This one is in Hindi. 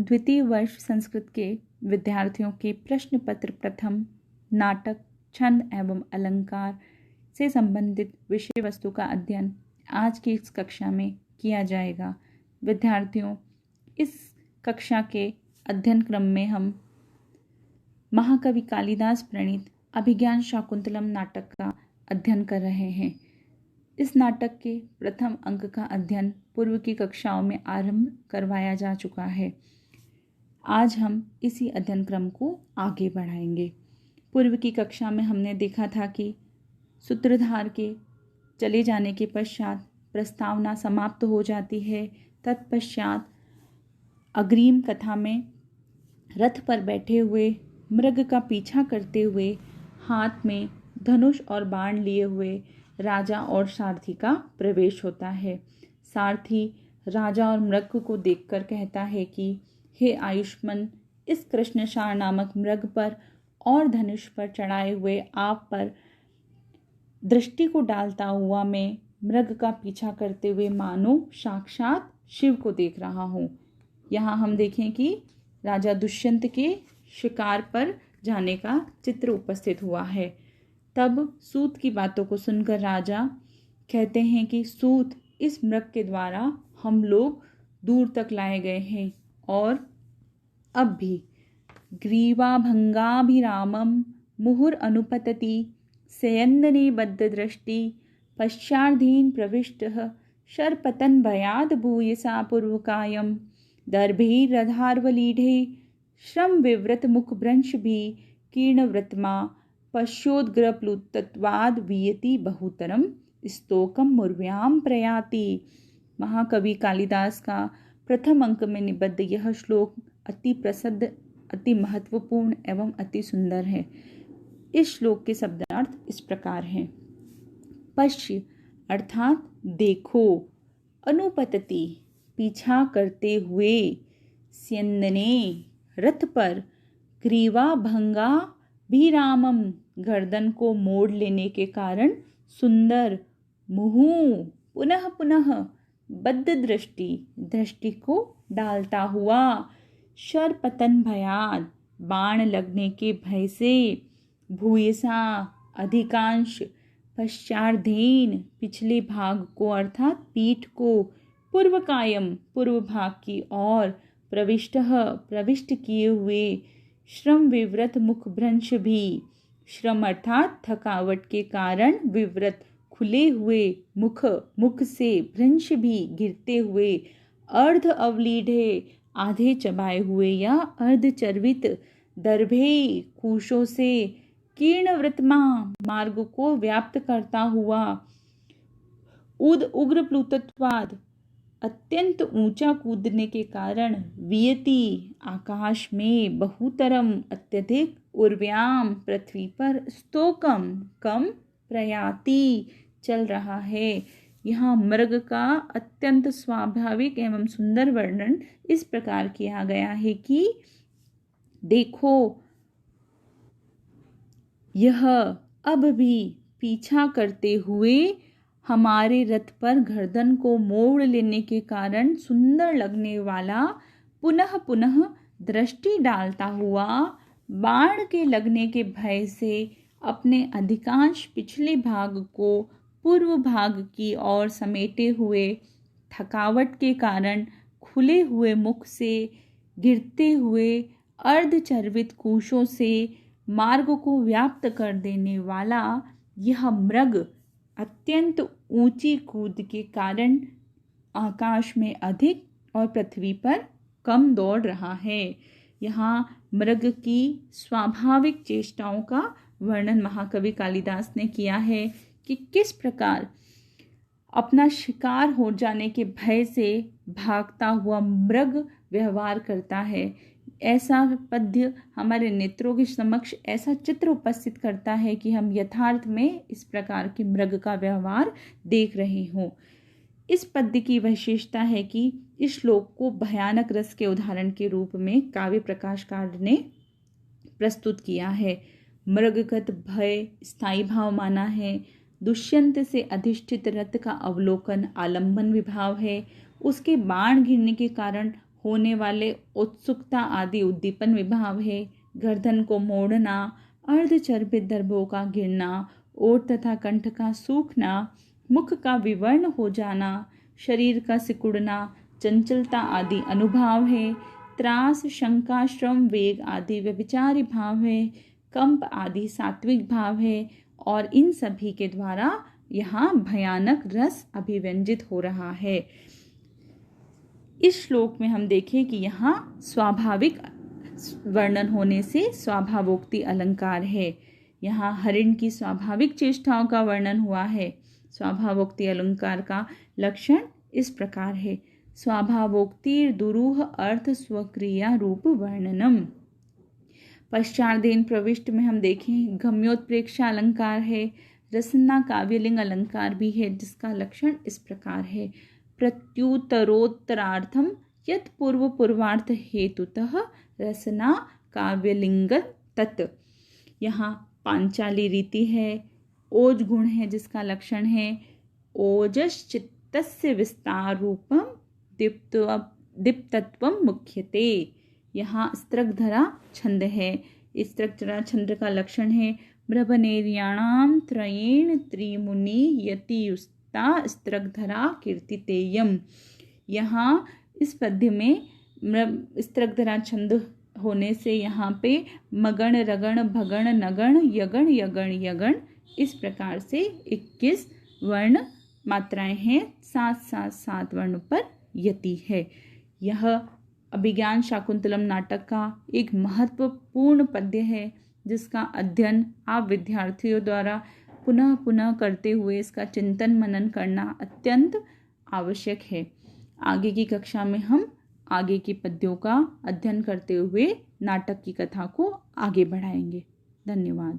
द्वितीय वर्ष संस्कृत के विद्यार्थियों के प्रश्न पत्र प्रथम नाटक छंद एवं अलंकार से संबंधित विषय वस्तु का अध्ययन आज की इस कक्षा में किया जाएगा। विद्यार्थियों, इस कक्षा के अध्ययन क्रम में हम महाकवि कालिदास प्रणीत अभिज्ञान शाकुंतलम नाटक का अध्ययन कर रहे हैं। इस नाटक के प्रथम अंक का अध्ययन पूर्व की कक्षाओं में आरंभ करवाया जा चुका है। आज हम इसी अध्ययन क्रम को आगे बढ़ाएंगे। पूर्व की कक्षा में हमने देखा था कि सूत्रधार के चले जाने के पश्चात प्रस्तावना समाप्त हो जाती है। तत्पश्चात अग्रिम कथा में रथ पर बैठे हुए मृग का पीछा करते हुए हाथ में धनुष और बाण लिए हुए राजा और सारथी का प्रवेश होता है। सारथी राजा और मृग को देखकर कहता है कि हे आयुष्मान, इस कृष्णसार नामक मृग पर और धनुष पर चढ़ाए हुए आप पर दृष्टि को डालता हुआ मैं मृग का पीछा करते हुए मानो साक्षात शिव को देख रहा हूँ। यहाँ हम देखें कि राजा दुष्यंत के शिकार पर जाने का चित्र उपस्थित हुआ है। तब सूत की बातों को सुनकर राजा कहते हैं कि सूत, इस मृग के द्वारा हम लोग दूर तक लाए गए हैं और अब भी ग्रीवाभंगाभिरामम मुहुर अनुपतति सयन्दने बद्ध दृष्टि पश्चार्धीन प्रविष्टः शरपतन भयाद भूयसा पूर्वकायम दर्भैरधार्वलीढे श्रम विवृत मुखभ्रंश भी कीर्णवृत्मा पश्योद्ग्रप्लुतत्वाद वियति बहुतरम स्तोकम मुर्व्याम प्रयाति। महाकवि कालिदास का प्रथम अंक में निबद्ध यह श्लोक अति प्रसिद्ध, अति महत्वपूर्ण एवं अति सुंदर है। इस श्लोक के शब्दार्थ इस प्रकार हैं। पश्य अर्थात देखो, अनुपतति पीछा करते हुए, स्यन्दने रथ पर, ग्रीवा भंगा भीरामम गर्दन को मोड़ लेने के कारण सुंदर, मुहु पुनः पुनः, बद्ध दृष्टि दृष्टि को डालता हुआ, शरपतन भयाद बाण लगने के भय से, भूयसा अधिकांश, पश्चार्धेन पिछले भाग को अर्थात पीठ को, पूर्वकायम पूर्व भाग की ओर, प्रविष्ट किए हुए, श्रम विवृत मुखभ्रंश भी, श्रम अर्थात थकावट के कारण, विवृत खुले हुए मुख से, भ्रंश भी गिरते हुए, अर्ध अवलीढे आधे चबाए हुए या अर्धचर्वित, दर्भे कुशों से, कीर्णवृत्मा मार्ग को व्याप्त करता हुआ, उग्र प्लुतत्वाद अत्यंत ऊंचा कूदने के कारण, वियति आकाश में, बहुतरम अत्यधिक, उर्व्याम पृथ्वी पर, स्तोकम कम, प्रयाति चल रहा है। यहाँ मृग का अत्यंत स्वाभाविक एवं सुंदर वर्णन इस प्रकार किया गया है कि देखो, यह अब भी पीछा करते हुए हमारे रथ पर गर्दन को मोड़ लेने के कारण सुंदर लगने वाला, पुनः पुनः दृष्टि डालता हुआ, बाण के लगने के भय से अपने अधिकांश पिछले भाग को पूर्व भाग की ओर समेटे हुए, थकावट के कारण खुले हुए मुख से, गिरते हुए अर्धचर्वित कुशों से मार्ग को व्याप्त कर देने वाला यह मृग अत्यंत ऊंची कूद के कारण आकाश में अधिक और पृथ्वी पर कम दौड़ रहा है। यहाँ मृग की स्वाभाविक चेष्टाओं का वर्णन महाकवि कालिदास ने किया है कि किस प्रकार अपना शिकार हो जाने के भय से भागता हुआ मृग व्यवहार करता है। ऐसा पद्य हमारे नेत्रों के समक्ष ऐसा चित्र उपस्थित करता है कि हम यथार्थ में इस प्रकार के मृग का व्यवहार देख रहे हों। इस पद्य की विशेषता है कि इस श्लोक को भयानक रस के उदाहरण के रूप में काव्य प्रकाशकार ने प्रस्तुत किया है। मृगगत भय स्थायी भाव माना है। दुष्यंत से अधिष्ठित रथ का अवलोकन आलंबन विभाव है। उसके बाण गिरने के कारण होने वाले उत्सुकता आदि उद्दीपन विभाव है। गर्दन को मोड़ना, अर्धचर्बित दर्भों का गिरना, ओठ तथा कंठ का सूखना, मुख का विवर्ण हो जाना, शरीर का सिकुड़ना, चंचलता आदि अनुभाव है। त्रास, शंका, श्रम, वेग आदि व्यभिचारी भाव है। कंप आदि सात्विक भाव है। और इन सभी के द्वारा यहाँ भयानक रस अभिव्यंजित हो रहा है। इस श्लोक में हम देखें कि यहाँ स्वाभाविक वर्णन होने से स्वाभावोक्ति अलंकार है। यहाँ हरिण की स्वाभाविक चेष्टाओं का वर्णन हुआ है। स्वाभावोक्ति अलंकार का लक्षण इस प्रकार है। स्वाभावोक्तिर दुरूह अर्थ स्वक्रिया रूप वर्णनम। पश्चादेन प्रविष्ट में हम देखें गम्योत्प्रेक्षा अलंकार है। रसना काव्यलिंग अलंकार भी है, जिसका लक्षण इस प्रकार है। प्रत्युत्तरोत्तरार्थम यत् पूर्व पूर्वार्थ हेतुतः रसना काव्यलिंग तत्। यहाँ पांचाली रीति है। ओज गुण है, जिसका लक्षण है ओजश्चित्तस्य विस्तार रूपम दीप्तत्वम मुख्यते। यहाँ स्त्रगधरा छंद है। इस स्त्रगधरा छंद का लक्षण है मृभनेर्याणाम त्रयेण त्रिमुनि यतियुस्ता स्त्रगधरा कीर्तितेयम। यहाँ इस पद्य में स्त्रगधरा छंद होने से यहाँ पे मगण, रगण, भगण, नगण, यगण, यगण, यगण इस प्रकार से 21 वर्ण मात्राएं हैं। 7 वर्ण पर यति है। यह अभिज्ञान शाकुंतलम नाटक का एक महत्वपूर्ण पद्य है, जिसका अध्ययन आप विद्यार्थियों द्वारा पुनः पुनः करते हुए इसका चिंतन मनन करना अत्यंत आवश्यक है। आगे की कक्षा में हम आगे के पद्यों का अध्ययन करते हुए नाटक की कथा को आगे बढ़ाएंगे। धन्यवाद।